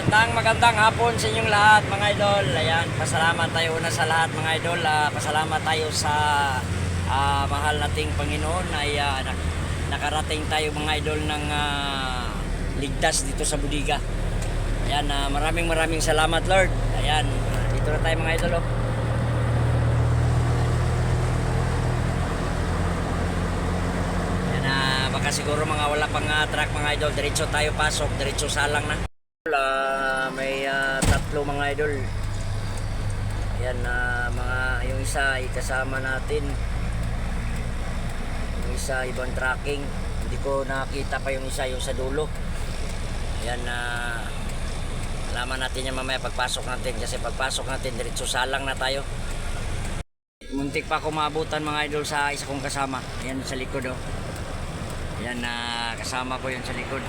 Magandang hapon sa inyong lahat mga idol. Ayan, pasalamat tayo una sa lahat mga idol. Pasalamat tayo sa mahal nating Panginoon ay nakarating tayo mga idol ng ligtas dito sa Budiga. Ayan, maraming salamat Lord. Ayan, dito na tayo mga idol. Oh. Ayan, baka siguro mga wala pang truck mga idol. Diretso tayo pasok, diretso salang na. May tatlo mga idol. Ayan, yung isa ay kasama natin, yung isa ibang tracking, hindi ko nakita pa yung isa, yung sa dulo. Ayan, alaman natin yan mamaya pagpasok natin, kasi pagpasok natin diretso salang na tayo. Muntik pa ako maabutan mga idol sa isa kong kasama. Ayan sa likod oh. Ayan, kasama ko yun sa likod.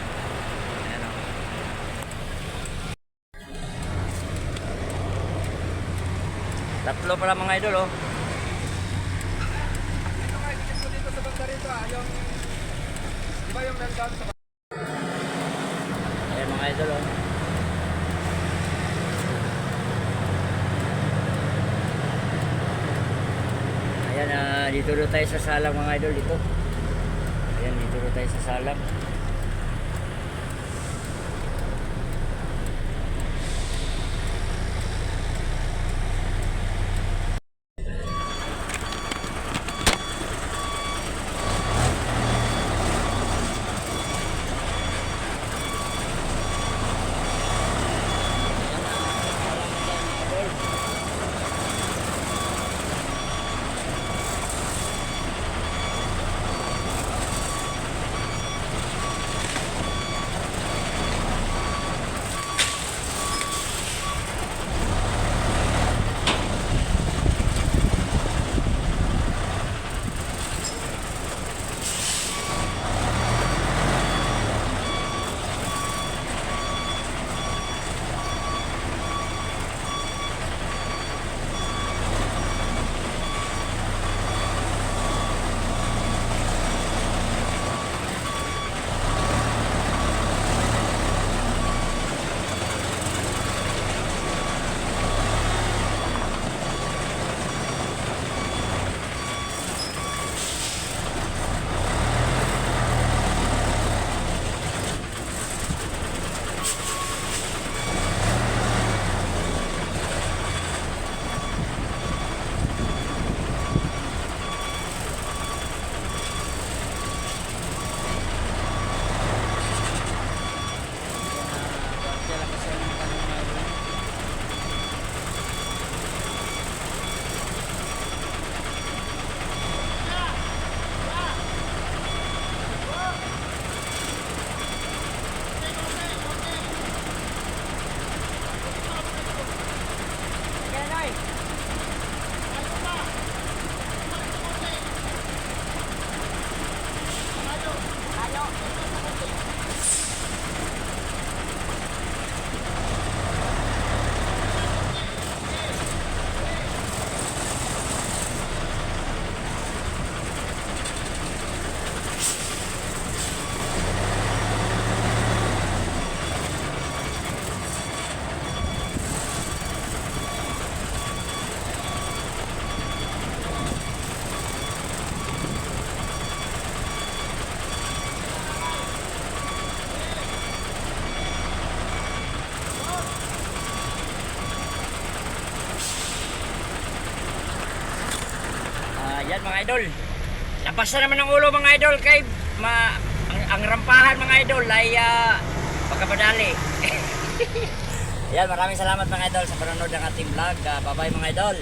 Tatlo pala mga idol oh. Dito sa banda rito yung di ba yung nandun sa ayan mga idol oh. Ayan, dito doon tayo sa salang mga idol dito. Ayan, dito doon tayo sa salang. Yan mga idol, lapas na naman ng ulo mga idol kay ang rampahan mga idol ay pagkapadali. Yan, maraming salamat mga idol sa panonood ng ating vlog. Bye bye mga idol.